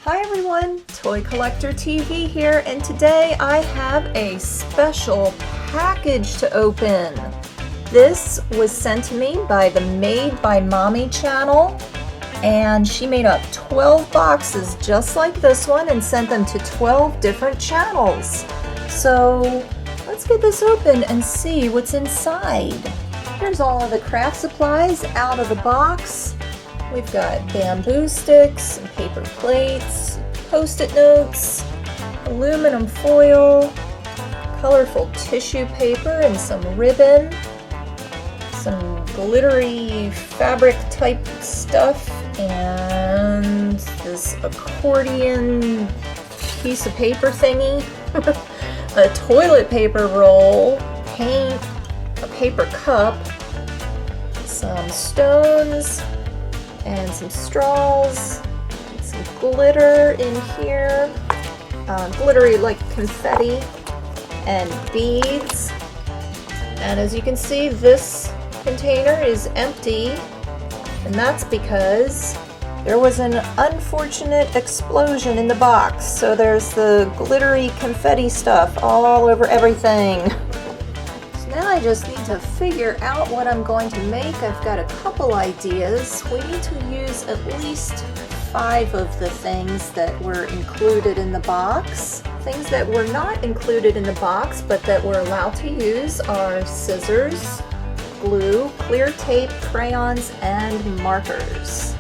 Hi everyone, Toy Collector TV here, and today I have a special package to open. This was sent to me by the Made by Mommy channel, and she made up 12 boxes just like this one and sent them to 12 different channels. So let's get this open and see what's inside. Here's all of the craft supplies out of the box. We've got bamboo sticks and paper plates, post-it notes, aluminum foil, colorful tissue paper and some ribbon, some glittery fabric type stuff, and this accordion piece of paper thingy, a toilet paper roll, paint, a paper cup, some stones, and some straws, and some glitter in here, glittery like confetti, and beads. And as you can see, this container is empty, and that's because there was an unfortunate explosion in the box. So there's the glittery confetti stuff all over everything. Now I just need to figure out what I'm going to make. I've got a couple ideas. We need to use at least 5 of the things that were included in the box. Things that were not included in the box but that we're allowed to use are scissors, glue, clear tape, crayons, and markers.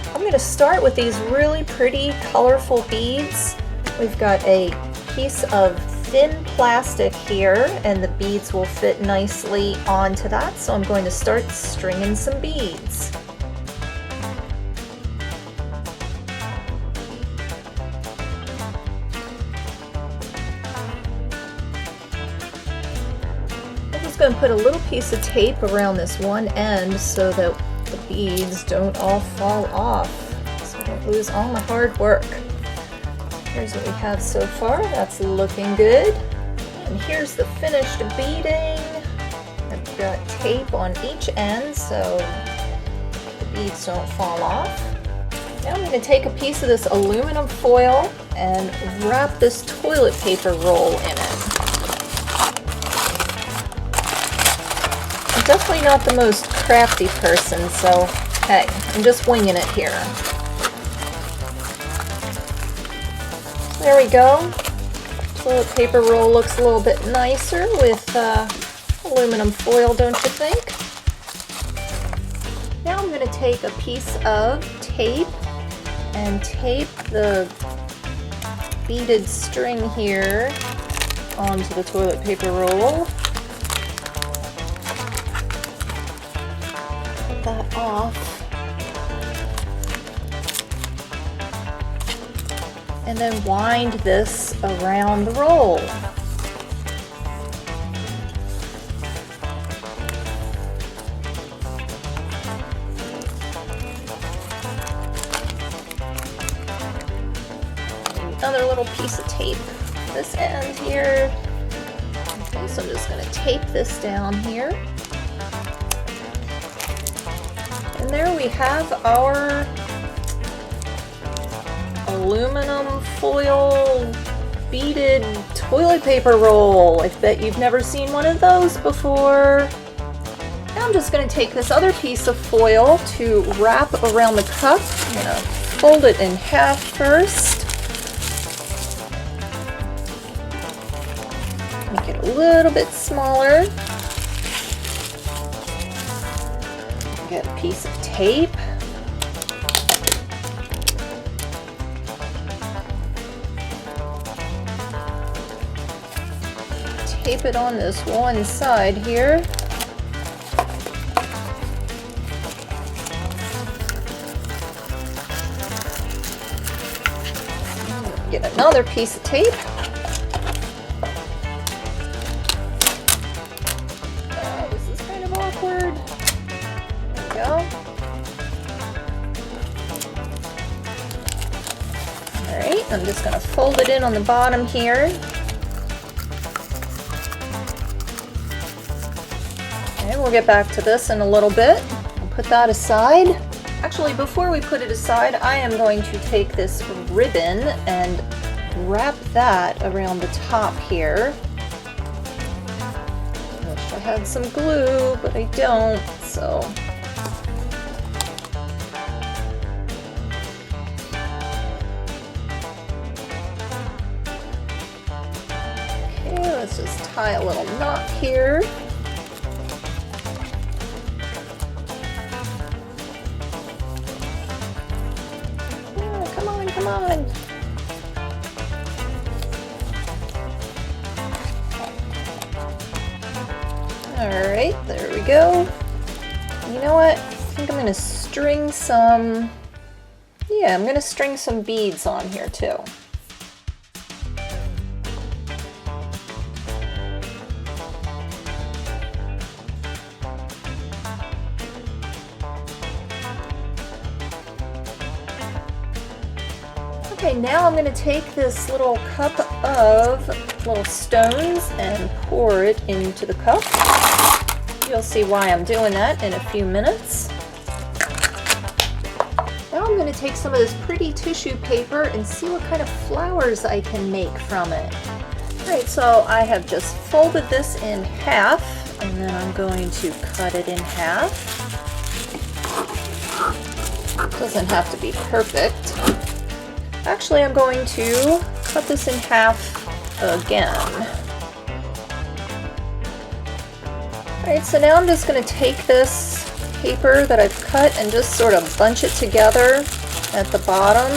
I'm going to start with these really pretty colorful beads. We've got a piece of thin plastic here, and the beads will fit nicely onto that, so I'm going to start stringing some beads. I'm just going to put a little piece of tape around this one end so that the beads don't all fall off, so I don't lose all my hard work. Here's what we have so far. That's looking good. And here's the finished beading. I've got tape on each end so the beads don't fall off. Now I'm going to take a piece of this aluminum foil and wrap this toilet paper roll in it. I'm definitely not the most crafty person, so hey, I'm just winging it here. There we go. Toilet paper roll looks a little bit nicer with aluminum foil, don't you think? Now I'm going to take a piece of tape and tape the beaded string here onto the toilet paper roll. Put that off. And then wind this around the roll. Another little piece of tape this end here. Okay, so I'm just going to tape this down here. And there we have our aluminum foil beaded toilet paper roll. I bet you've never seen one of those before. Now I'm just going to take this other piece of foil to wrap around the cup. I'm going to fold it in half first. Make it a little bit smaller. Get a piece of tape. Tape it on this one side here. Get another piece of tape. Oh, this is kind of awkward. There we go. Alright, I'm just going to fold it in on the bottom here. Okay, we'll get back to this in a little bit. I'll put that aside. Actually, before we put it aside, I am going to take this ribbon and wrap that around the top here. I wish I had some glue, but I don't, so. Okay, let's just tie a little knot here. Come on. Alright, there we go. You know what? I think I'm going to string some... Yeah, I'm going to string some beads on here too. Okay, now I'm going to take this little cup of little stones and pour it into the cup. You'll see why I'm doing that in a few minutes. Now I'm going to take some of this pretty tissue paper and see what kind of flowers I can make from it. Alright, so I have just folded this in half, and then I'm going to cut it in half. Doesn't have to be perfect. Actually, I'm going to cut this in half again. Alright, so now I'm just going to take this paper that I've cut and just sort of bunch it together at the bottom.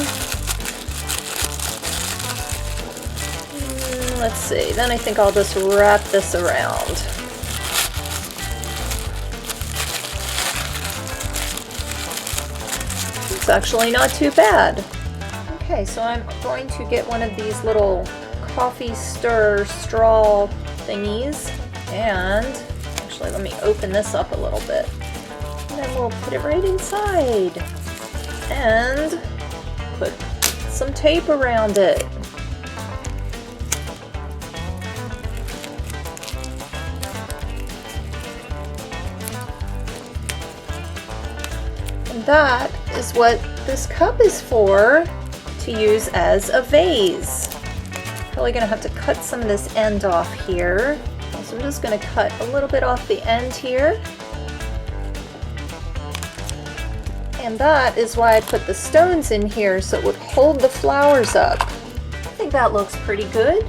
Let's see, then I think I'll just wrap this around. It's actually not too bad. Okay, so I'm going to get one of these little coffee stir straw thingies, and actually let me open this up a little bit, and then we'll put it right inside and put some tape around it. And that is what this cup is for, to use as a vase. Probably gonna have to cut some of this end off here. So I'm just gonna cut a little bit off the end here. And that is why I put the stones in here, so it would hold the flowers up. I think that looks pretty good.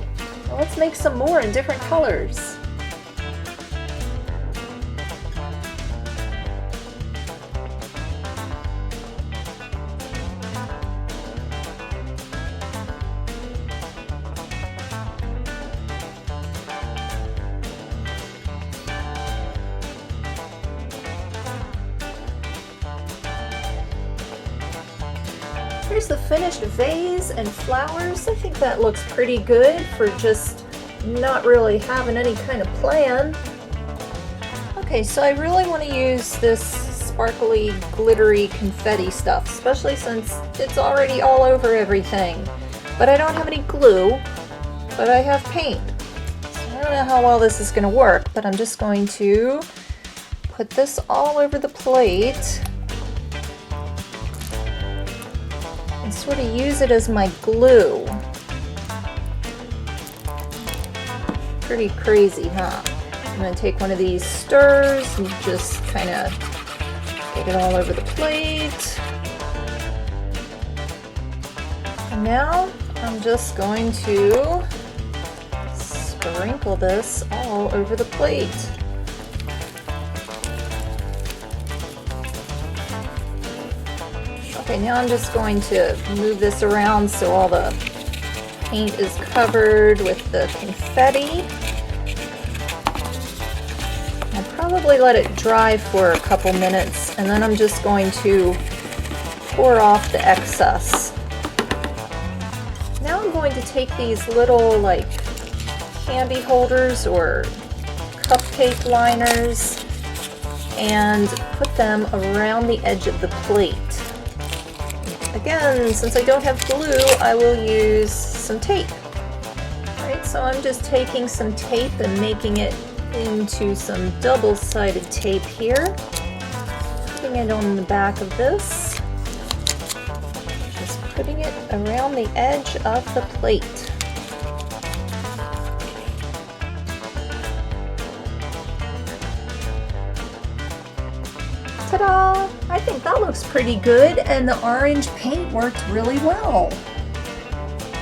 Well, let's make some more in different colors. Here's the finished vase and flowers. I think that looks pretty good for just not really having any kind of plan. Okay, so I really want to use this sparkly, glittery confetti stuff, especially since it's already all over everything. But I don't have any glue, but I have paint. So I don't know how well this is going to work, but I'm just going to put this all over the plate. And sort of use it as my glue. Pretty crazy, huh? I'm going to take one of these stirrers and just kind of get it all over the plate. And now I'm just going to sprinkle this all over the plate. Okay, now I'm just going to move this around so all the paint is covered with the confetti. I'll probably let it dry for a couple minutes, and then I'm just going to pour off the excess. Now I'm going to take these little like candy holders or cupcake liners and put them around the edge of the plate. Again, since I don't have glue, I will use some tape. Alright, so I'm just taking some tape and making it into some double-sided tape here. Putting it on the back of this. putting it around the edge of the plate. Ta-da! I think that looks pretty good, and the orange paint worked really well.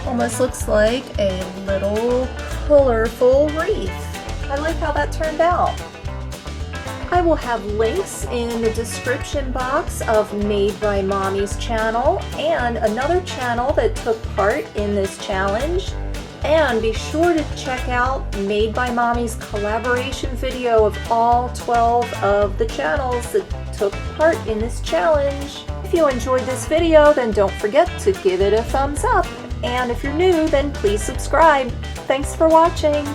Almost looks like a little colorful wreath. I like how that turned out. I will have links in the description box of Made by Mommy's channel and another channel that took part in this challenge. And be sure to check out Made by Mommy's collaboration video of all 12 of the channels that took part in this challenge. If you enjoyed this video, then don't forget to give it a thumbs up. And if you're new, then please subscribe. Thanks for watching.